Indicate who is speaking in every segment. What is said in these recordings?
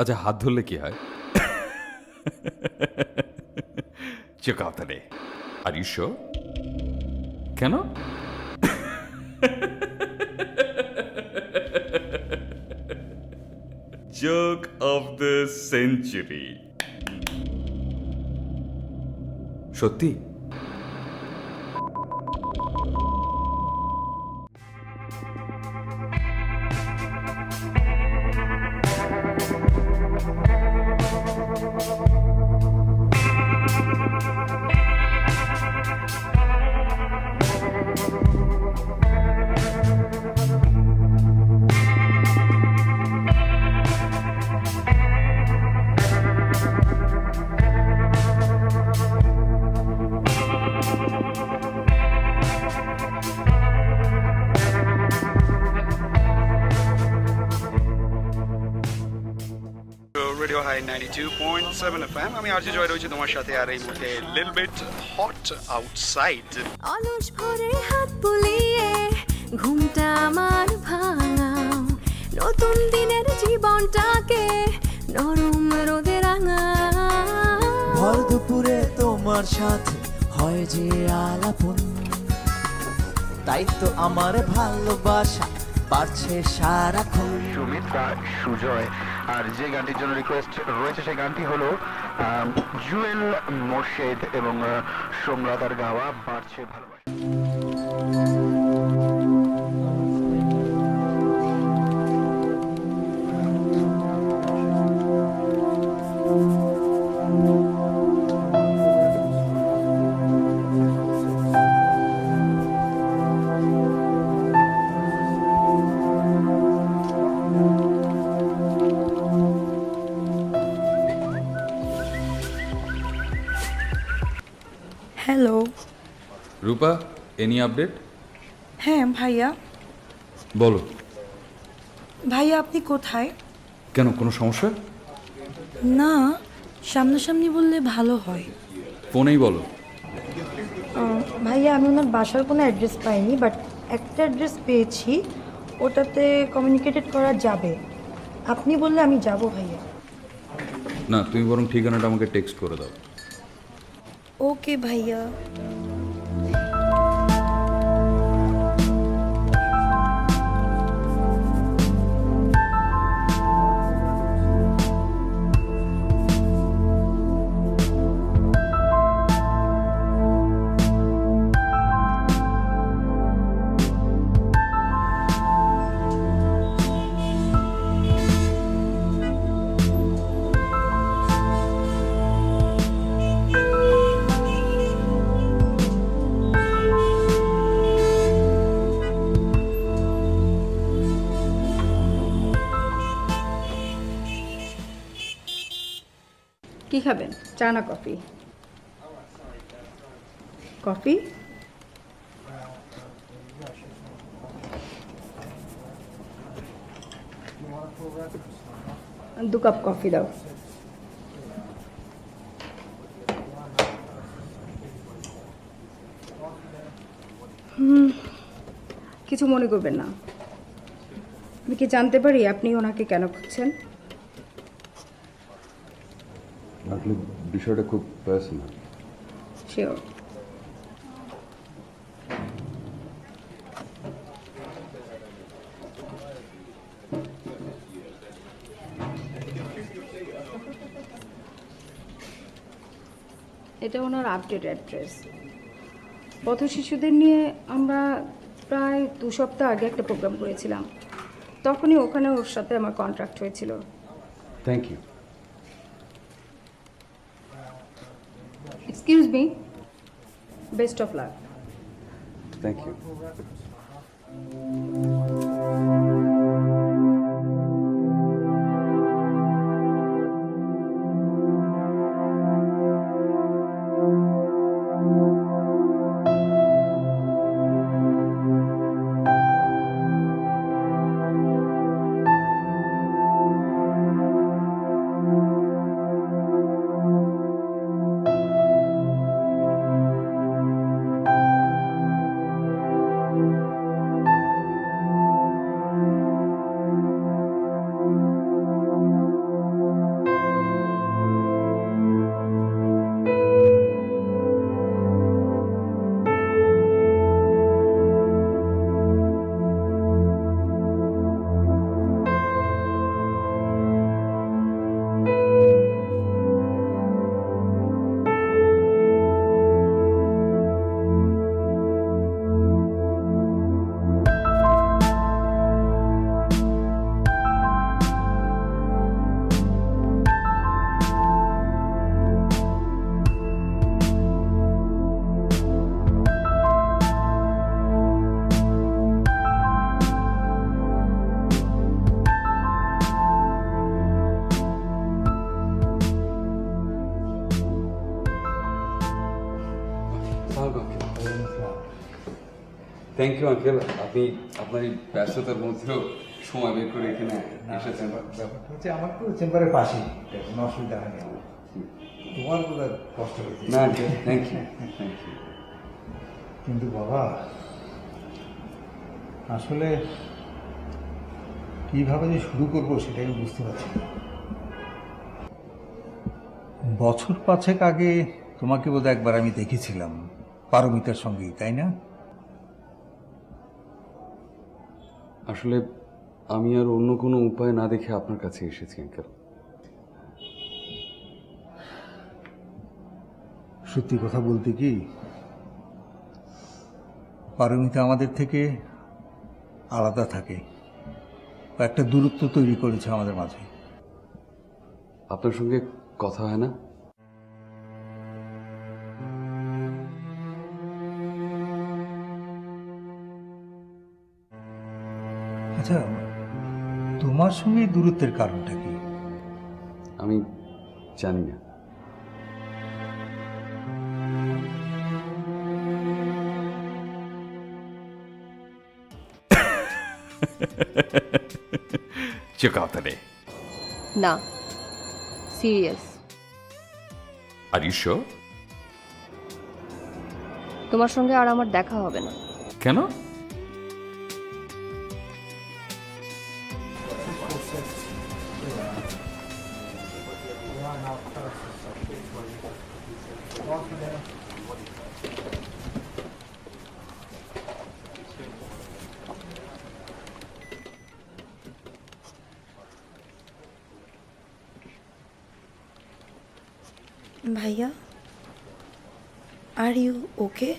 Speaker 1: আচ্ছা, হাত ধরলে কি হয়? Check out the day. Are you sure? কেন? Joke of the century. সত্যি?
Speaker 2: রেডিও হাই 92.7 FM। আমি আরজে জয় রয়েছে তোমার সাথে, আর এই মুহূর্তে লিটল বিট হট আউটসাইড।
Speaker 3: অলস ভরে হাত বুলিয়ে ঘুমটা আমার ভাঙাও, নতুন দিনের জীবনটাকে নরম রোদে রাঙাও।
Speaker 4: ভর দুপুরে তোমার সাথে হয় যে আলাপন, তাই তো আমার ভালোবাসা বাড়ছে সারাক্ষণ।
Speaker 2: সুমিত্রা, সুজয়, আর যে গানটির জন্য রিকোয়েস্ট রয়েছে সেই গানটি হলো জুয়েল মোর্শেদ এবং সোমরাতার গাওয়া বাড়ছে ভালোবাসা।
Speaker 5: হ্যালো
Speaker 1: রূপা, এনি আপডেট?
Speaker 5: হ্যাঁ ভাইয়া।
Speaker 1: বলো।
Speaker 5: ভাইয়া আপনি কোথায়?
Speaker 1: কেন, কোনো সমস্যা?
Speaker 5: না, সামনাসামনি বললে ভালো হয়।
Speaker 1: ফোনেই বলো।
Speaker 5: ভাইয়া আমি ওনার বাসার কোনো অ্যাড্রেস পাইনি, বাট একটা অ্যাড্রেস পেয়েছি, ওটাতে কমিউনিকেটেড করা যাবে। আপনি বললে আমি যাব ভাইয়া।
Speaker 1: না, তুমি বরং ঠিকানাটা আমাকে টেক্সট করে দাও।
Speaker 5: ওকে ভাইয়া।
Speaker 6: কি খাবেন, চা না কফি? কফি? দু কাপ কফি দাও। কিছু মনে করবেন না। আমি কি জানতে পারি আপনি ওনাকে কেন খুঁজছেন?
Speaker 1: আসলে বিষয়টা খুব পার্সোনাল।
Speaker 6: শিওর। এটা ওনার আপডেট অ্যাড্রেস। পথ শিশুদের নিয়ে আমরা প্রায় 2 সপ্তাহ আগে একটা প্রোগ্রাম করেছিলাম, তখনই ওখানে ওর সাথে আমার কন্ট্রাক্ট হয়েছিল।
Speaker 1: Thank you.
Speaker 6: Excuse me. Best of luck.
Speaker 1: Thank you.
Speaker 7: Thank you uncle, আপনি আপনার এই ব্যস্ততার মধ্যেও সময় বের করে এখানে এসেছেন।
Speaker 8: ব্যাপারটা হচ্ছে আমার তো চেম্বারের পাশেই, কোনো অসুবিধা হয়নি আমার। তোমার বোধহয় কষ্ট হয়েছে।
Speaker 7: না আঙ্কেল, থ্যাংক ইউ।
Speaker 8: কিন্তু বাবা, আসলে কীভাবে যে শুরু করবো সেটাই আমি বুঝতে পারছি না। বছর 5 আগে তোমাকে বোধহয় একবার আমি দেখেছিলাম পারমিতার সঙ্গেই, তাই না?
Speaker 7: আসলে আমি আর অন্য কোনো উপায় না দেখে আপনার কাছে এসেছি আঙ্কেল।
Speaker 8: সত্যি কথা বলতে কি, পারমিতা আমাদের থেকে আলাদা থাকে, একটা দূরত্ব তৈরি করেছে আমাদের মাঝে।
Speaker 7: আপনার সঙ্গে কথা হয় না?
Speaker 8: আচ্ছা, তোমার সঙ্গে এই দূরত্বের কারণটা কি?
Speaker 7: আমি জানি না।
Speaker 1: चुका उतरे।
Speaker 9: না, সিরিয়াস।
Speaker 1: Are you sure?
Speaker 9: তোমার সঙ্গে আর আমার দেখা হবে না।
Speaker 1: কেন?
Speaker 5: ভাইয়া, আর ইউ ওকে?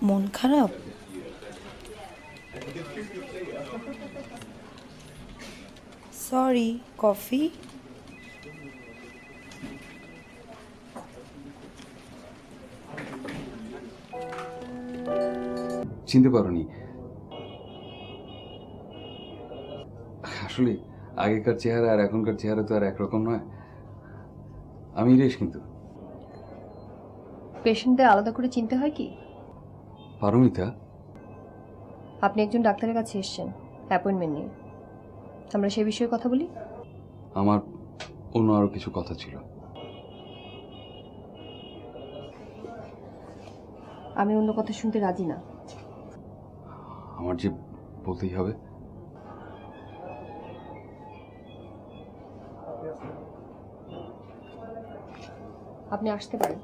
Speaker 5: মন খারাপ? Sorry, coffee?
Speaker 7: চিনতে পারোনি? আসলে আগেকার চেহারা আর এখনকার চেহারা তো আর একরকম নয়। আমি রেশ, কিন্তু
Speaker 9: পেশেন্টদের আলাদা করে চিনতে হয় কি?
Speaker 7: পারমিতা,
Speaker 9: আপনি একজন ডাক্তারের কাছে এসেছেন অ্যাপয়েন্টমেন্ট নিয়ে, আমরা সে বিষয়ে কথা বলি।
Speaker 7: আমার অন্য আরো কিছু কথা ছিল।
Speaker 9: আমি অন্য কথা শুনতে রাজি না।
Speaker 7: আমার যে বলতেই হবে।
Speaker 9: আপনি আসতে পারেন।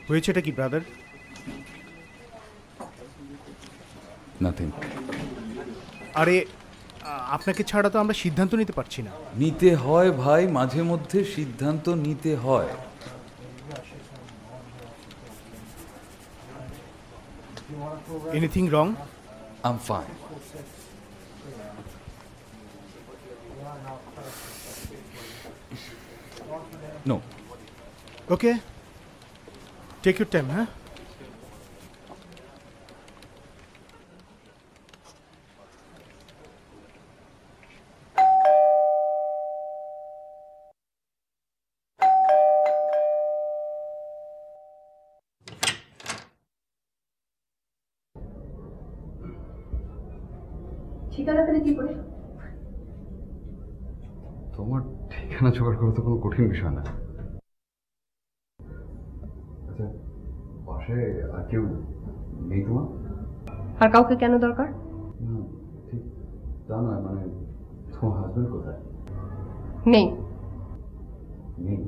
Speaker 10: হয়েছেটা কি ব্রাদার?
Speaker 7: নাথিং।
Speaker 10: আরে আপনাকে ছাড়া তো আমরা সিদ্ধান্ত নিতে পারছি না।
Speaker 1: নিতে হয় ভাই, মাঝে মধ্যে সিদ্ধান্ত নিতে হয়।
Speaker 10: Anything wrong?
Speaker 1: I'm fine. No.
Speaker 10: Okay. Take your time, huh?
Speaker 9: ঠিকানা পেলে কি করে?
Speaker 7: তোমার ঠিকানা জোগাড় করা তো কোনো কঠিন বিষয় না। আচ্ছা, বাসায় আর কেউ নেই তোমার?
Speaker 9: আর কাউকে কেন দরকার?
Speaker 7: না, ঠিক তা নয়, মানে তোমার হাজবেন্ড কোথায়?
Speaker 9: নেই।
Speaker 7: নেই?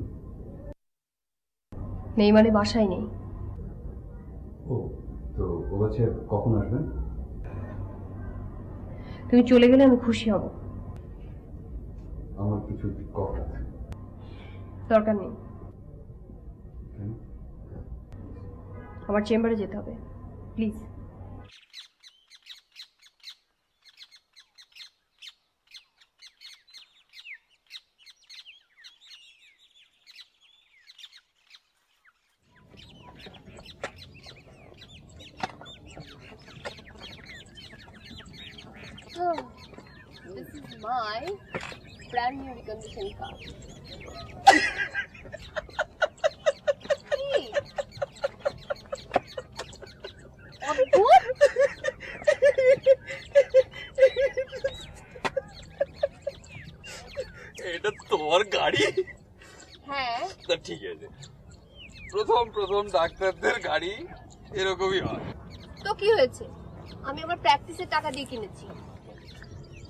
Speaker 9: নেই মানে বাসায় নেই।
Speaker 7: ও, তো ও হচ্ছে কখন আসবেন?
Speaker 9: তুমি চলে গেলে আমি খুশি হব।
Speaker 7: আমার কিছু কথা আছে।
Speaker 9: দরকার নেই, আমার চেম্বারে যেতে হবে, please.
Speaker 11: This is my brand new recondition car. Hey. অদ্ভুত।
Speaker 7: এটা তোমার গাড়ি?
Speaker 11: হ্যাঁ।
Speaker 7: তা ঠিক আছে, প্রথম প্রথম ডাক্তারদের গাড়ি এরকমই হয়।
Speaker 11: তো কি হয়েছে, আমি আমার প্র্যাকটিসের টাকা দিয়ে কিনেছি।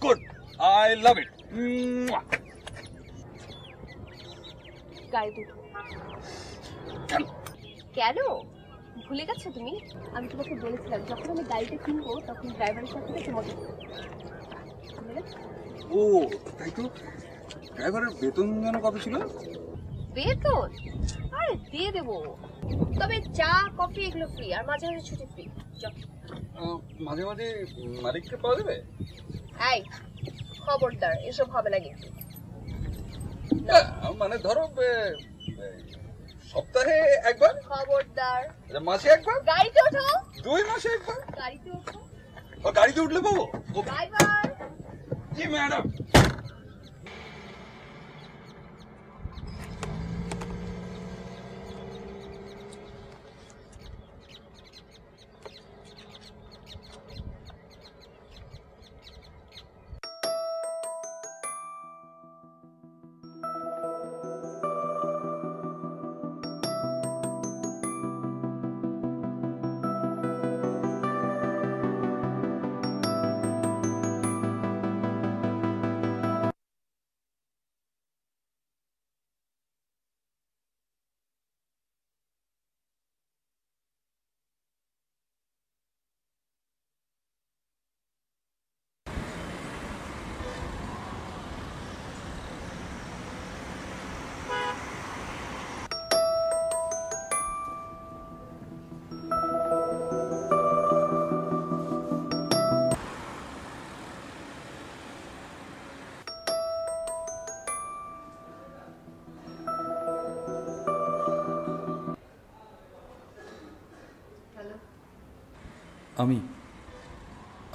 Speaker 7: গুড, আই লাভ ইট।
Speaker 11: গাড়িতে কেন ভুলে গেছো তুমি? আমি তোমাকে বলেছিলাম যখন আমি গাড়িটা কিনবো তখন ড্রাইভারের সাথে তোমাকে
Speaker 7: ও তাই তো। ড্রাইভারের বেতন যেন কত ছিল?
Speaker 11: বেতন আরে দিয়ে দেবো, তবে চা কফি এগুলো ফ্রি, আর মাঝে মাঝে ছুটি ফ্রি।
Speaker 7: মাঝে মাঝে মালিককে পাওয়া যাবে?
Speaker 11: এই খবরদার, এসব হবে না কিন্তু।
Speaker 7: মানে ধরো সপ্তাহে একবার।
Speaker 11: খবরদার।
Speaker 7: মাসে একবার।
Speaker 11: গাড়িতে ওঠো।
Speaker 7: 2 মাসে একবার।
Speaker 11: গাড়িতে ওঠো।
Speaker 7: গাড়িতে উঠলে পাবো?
Speaker 11: ড্রাইভার।
Speaker 7: জি ম্যাডাম।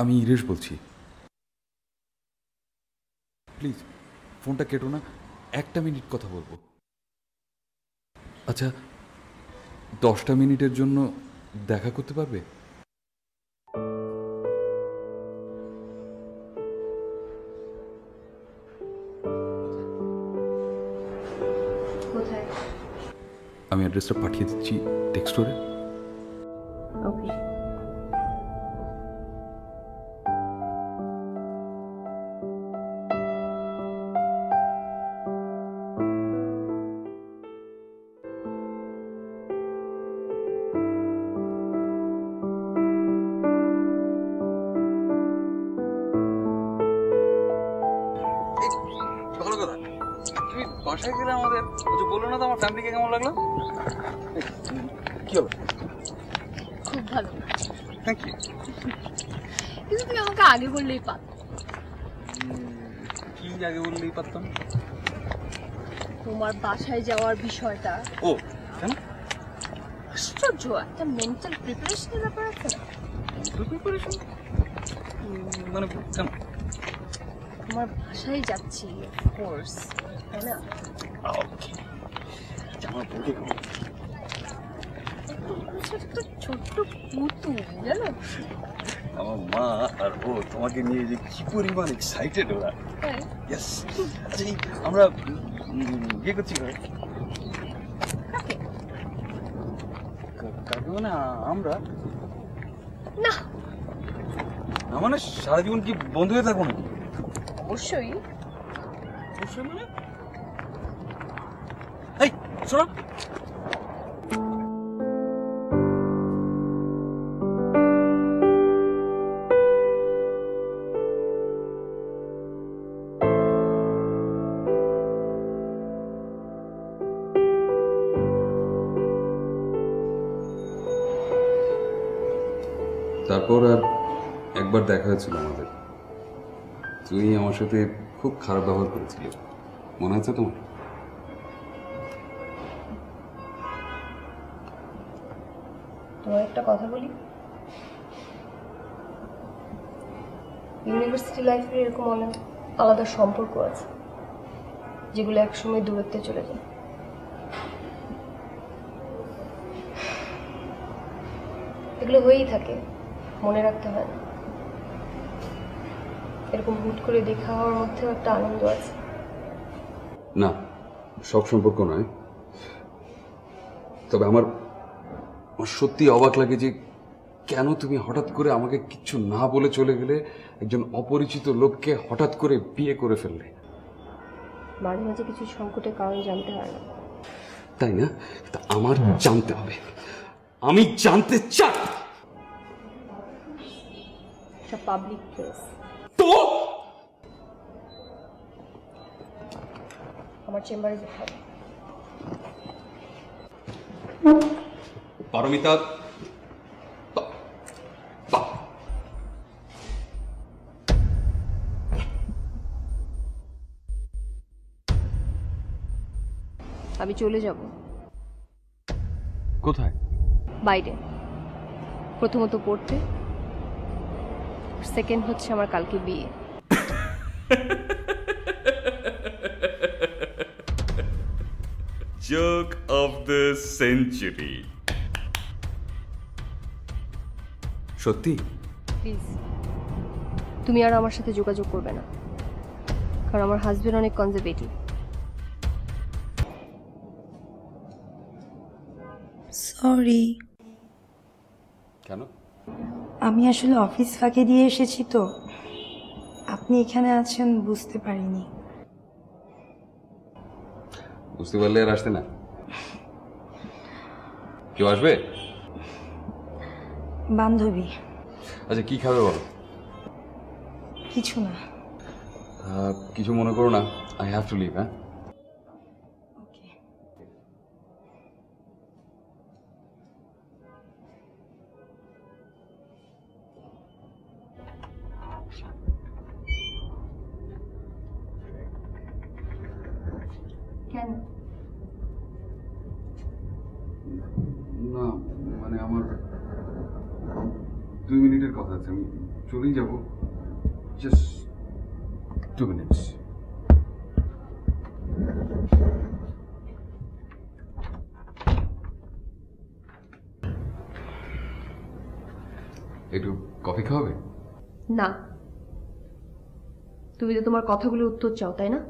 Speaker 1: আমি ইরেশ বলছি। প্লিজ ফোনটা কেটো না, 1টা মিনিট কথা বলবো। আচ্ছা 10টা মিনিটের জন্য দেখা করতে পারবে?
Speaker 9: কোথায়?
Speaker 1: আমি অ্যাড্রেসটা পাঠিয়ে দিচ্ছি টেক্সট করে।
Speaker 9: ওকে।
Speaker 7: ভালো কথা, তুমি বাসায় গেলে আমাদের বললো না তো আমার ফ্যামিলিকে কেমন লাগলো? কি হলো?
Speaker 11: খুব ভালো।
Speaker 7: Thank you.
Speaker 11: কিন্তু তুমি আমাকে আগে বললেই পারত।
Speaker 7: কি আগে বললেই পারতাম?
Speaker 11: তোমার বাসায় যাওয়ার বিষয়টা।
Speaker 7: ও কেন?
Speaker 11: আশ্চর্য, একটা মেন্টাল প্রিপারেশনের ব্যাপার আছে না?
Speaker 7: মেন্টাল প্রিপারেশন মানে কেন?
Speaker 11: তোমার বাসায় যাচ্ছি কোর্স, তাই না?
Speaker 7: ওকে, আমার বউকে কেমন?
Speaker 11: একটা ছোট্ট পুতুল, জানো?
Speaker 7: আমার মা আর ও তোমাকে নিয়ে যে কি পরিমাণ এক্সাইটেড ওরা।
Speaker 11: হ্যাঁ।
Speaker 7: ইয়েস। আচ্ছা আমরা বিয়ে করছি ঘরে?
Speaker 11: কাকে?
Speaker 7: কাকে মানে আমরা?
Speaker 11: না
Speaker 7: না মানে সারা জীবন কি বন্ধু হয়ে থাকবো নাকি?
Speaker 11: অবশ্যই।
Speaker 7: অবশ্যই মানে? এই শোনো, তারপর আর একবার দেখা হয়েছিল আমাদের। তুই আমার সাথে খুব খারাপ ব্যবহার করেছিলি, মনে আছে তোমার?
Speaker 9: তোমার একটা কথা বলি, ইউনিভার্সিটি লাইফের এরকম অনেক আলাদা সম্পর্ক আছে যেগুলো একসময় দূরত্বে চলে যায়। এগুলো হয়েই থাকে, মনে রাখতে হয় না। এরকম হুট করে দেখা হওয়ার মধ্যেও একটা আনন্দ আছে।
Speaker 7: না, সব সম্পর্ক নয়, তবে আমার সত্যি অবাক লাগে যে কেন তুমি হঠাৎ করে আমাকে কিচ্ছু না বলে চলে গেলে, একজন অপরিচিত লোককে হঠাৎ করে বিয়ে করে ফেললে।
Speaker 9: মাঝে মাঝে কিছু সংকটের কারণ জানতে হয় না,
Speaker 7: তাই না? তা আমার জানতে হবে, আমি জানতে চাই।
Speaker 9: এটা পাবলিক প্লেস,
Speaker 7: তো
Speaker 9: আমার চেম্বারে যেতে হবে।
Speaker 7: পারমিতা,
Speaker 9: আমি চলে যাব।
Speaker 7: কোথায়?
Speaker 9: বাইরে। প্রথমত পড়তে, সেকেন্ড হচ্ছে আমার কালকে বিয়ে।
Speaker 1: Joke of the century.
Speaker 7: সত্যি?
Speaker 9: প্লিজ তুমি আর আমার সাথে যোগাযোগ করবে না, কারণ আমার হাজবেন্ড অনেক কনজারভেটিভ।
Speaker 5: সরি।
Speaker 7: কেন?
Speaker 5: আমি আসলে অফিস ফাঁকি দিয়ে এসেছি, তো আপনি এখানে আছেন বুঝতে পারিনি।
Speaker 7: বুঝতে পারলে আর আসতে না? কেউ আসবে?
Speaker 5: বান্ধবী।
Speaker 7: আচ্ছা, কি খাবে বলো?
Speaker 5: কিছু না।
Speaker 7: কিছু মনে করো না, আই হ্যাভ টু লিভ। হ্যাঁ,
Speaker 9: কেন?
Speaker 7: না মানে আমার 2 মিনিটের কথা আছে, আমি চলেই যাবো। Just 2 minutes. একটু কফি খাওয়াবে?
Speaker 9: না, তুমি তো তোমার কথাগুলো উত্তর চাও, তাই না?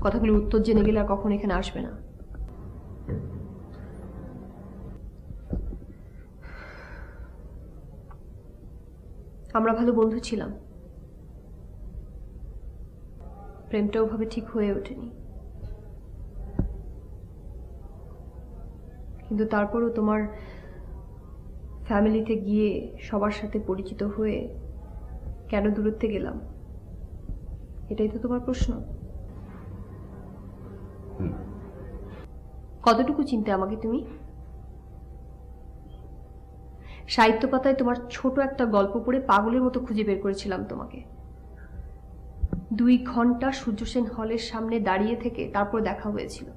Speaker 9: কথাগুলো উত্তর জেনে গেলে আর কখন এখানে আসবে না। আমরা ভালো বন্ধু ছিলাম, প্রেমটা ওভাবে ঠিক হয়ে ওঠেনি, কিন্তু তারপরও তোমার ফ্যামিলিতে গিয়ে সবার সাথে পরিচিত হয়ে কেন দূরত্বে গেলাম, এটাই তো তোমার প্রশ্ন। কতটুকু চিনতে আমাকে তুমি? সাহিত্য পাতায় তোমার ছোট একটা গল্প পড়ে পাগলের মতো খুঁজে বের করেছিলাম তোমাকে। 2 ঘন্টা সূর্য সেন হলের সামনে দাঁড়িয়ে থেকে তারপর দেখা হয়েছিল,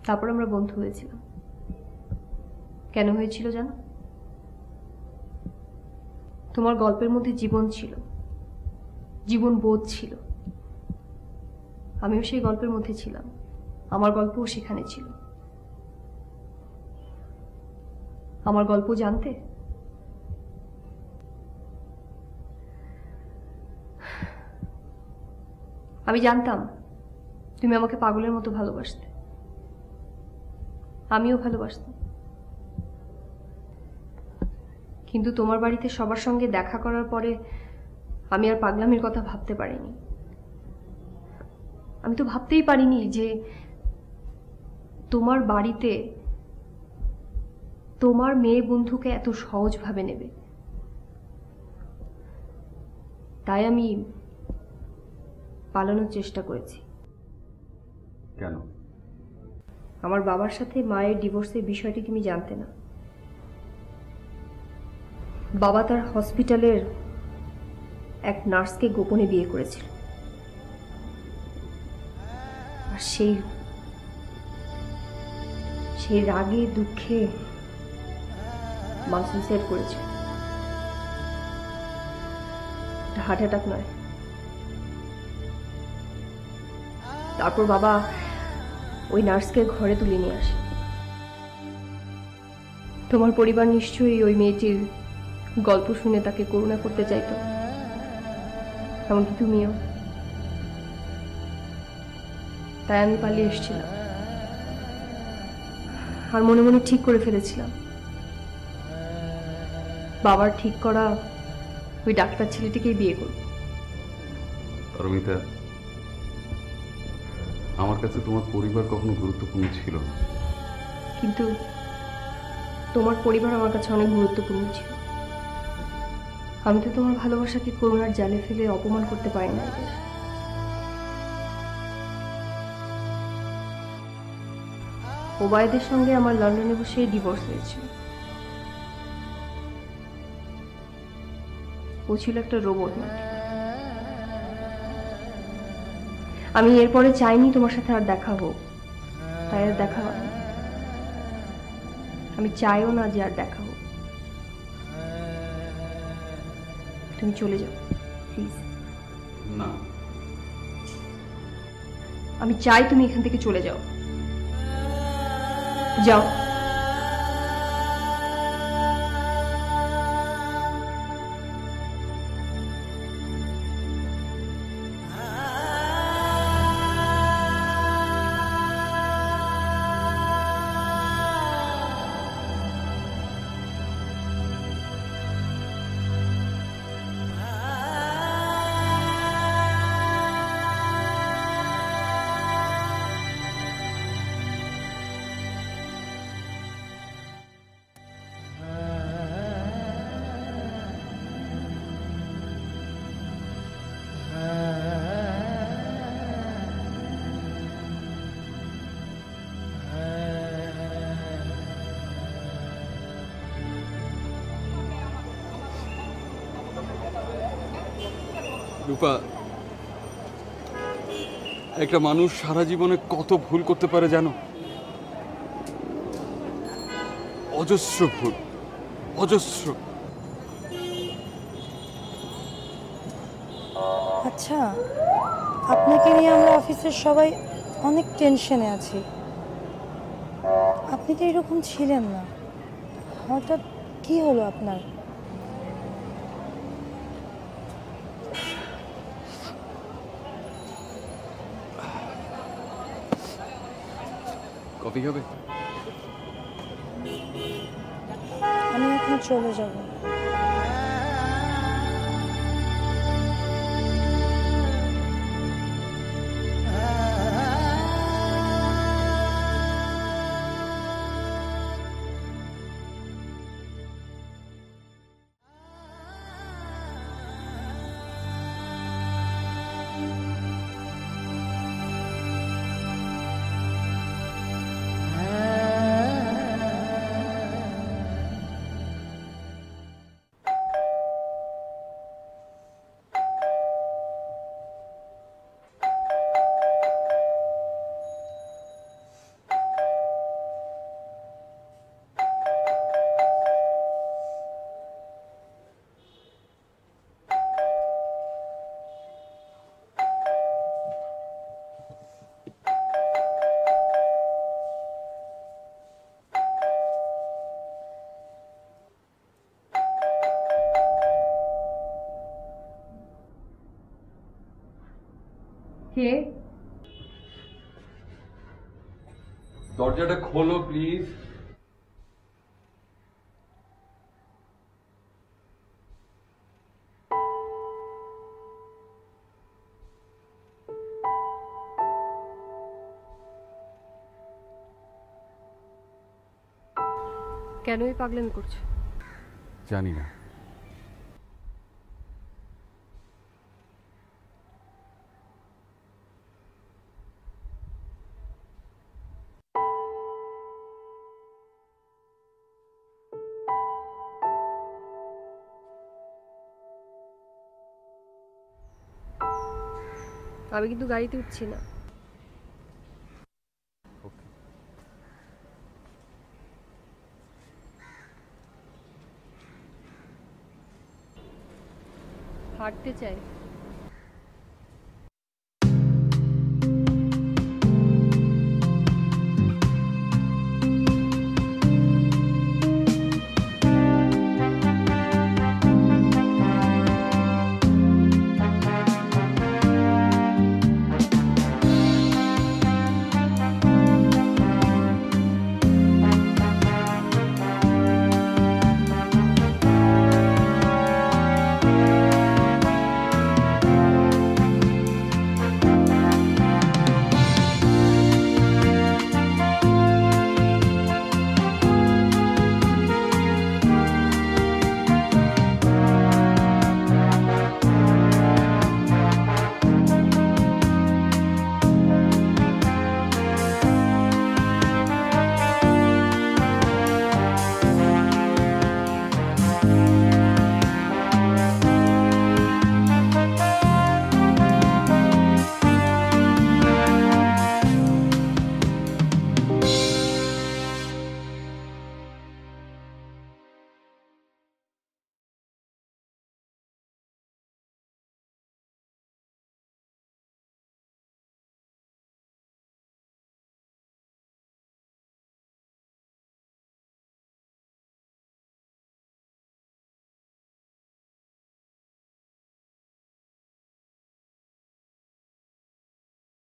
Speaker 9: তারপর আমরা বন্ধু হয়েছিলাম। কেন হয়েছিল জানো? তোমার গল্পের মধ্যে জীবন ছিল, জীবন বোধ ছিল। আমিও সেই গল্পের মধ্যে ছিলাম, আমার গল্পও সেখানে ছিল। আমার গল্প জানতে? আমি জানতাম তুমি আমাকে পাগলের মতো ভালোবাসতে, আমিও ভালোবাসতাম, কিন্তু তোমার বাড়িতে সবার সঙ্গে দেখা করার পরে আমি আর পাগলামির কথা ভাবতে পারিনি। আমি তো ভাবতেই পারিনি যে তোমার বাড়িতে তোমার মেয়ে বন্ধুকে এত সহজভাবে নেবে। তাই আমি পালানোর চেষ্টা করেছি।
Speaker 7: কেন?
Speaker 9: আমার বাবার সাথে মায়ের ডিভোর্সের বিষয়টি তুমি জানতে না। বাবা তার হসপিটালের এক নার্সকে গোপনে বিয়ে করেছিল, আর সেই রাগে দুঃখে মা সুইসাইড করেছে। হার্ট অ্যাটাক নয়। তারপর বাবা ওই নার্সকে ঘরে তুলে নিয়ে আসে। তোমার পরিবার নিশ্চয়ই ওই মেয়েটির গল্প শুনে তাকে করুণা করতে চাইতো, এমনকি তুমিও। তাই আমি পালিয়ে এসেছিলাম, আর মনে মনে ঠিক করে ফেলেছিলাম বাবার ঠিক করা ওই ডাক্তার ছেলেটিকেই বিয়ে করব।
Speaker 7: অরমিতা, আমার কাছে তোমার পরিবার কখনো গুরুত্বপূর্ণ ছিল না,
Speaker 9: কিন্তু তোমার পরিবার আমার কাছে অনেক গুরুত্বপূর্ণ ছিল। আমি তো তোমার ভালোবাসাকে করুণার জালে ফেলে অপমান করতে পারি না। ওবায়দের সঙ্গে আমার লন্ডনে বসে ডিভোর্স হয়েছিল। ও ছিল একটা রোবট না। আমি এরপরে চাইনি তোমার সাথে আর দেখা হোক, তাই আর দেখা হয়নি। আমি চাইও না যে আর দেখা হোক। তুমি চলে যাও প্লিজ।
Speaker 7: না,
Speaker 9: আমি চাই তুমি এখান থেকে চলে যাও। যাও।
Speaker 7: রূপা, একটা মানুষ সারা জীবনে কত ভুল করতে পারে জানো? অজস্র ভুল, অজস্র।
Speaker 5: আচ্ছা, আপনাকে নিয়ে আমরা অফিসের সবাই অনেক টেনশনে আছি। আপনি তো এরকম ছিলেন না, হঠাৎ কি হলো আপনার?
Speaker 7: কফি খাবে?
Speaker 5: আমি এখন চলে যাব।
Speaker 9: কে?
Speaker 7: দরজাটা খোলো প্লিজ।
Speaker 9: কেন এই পাগলামি করছো?
Speaker 7: জানি না।
Speaker 9: আমি কিন্তু গাড়িতে উঠছি না। হাঁটতে চাই।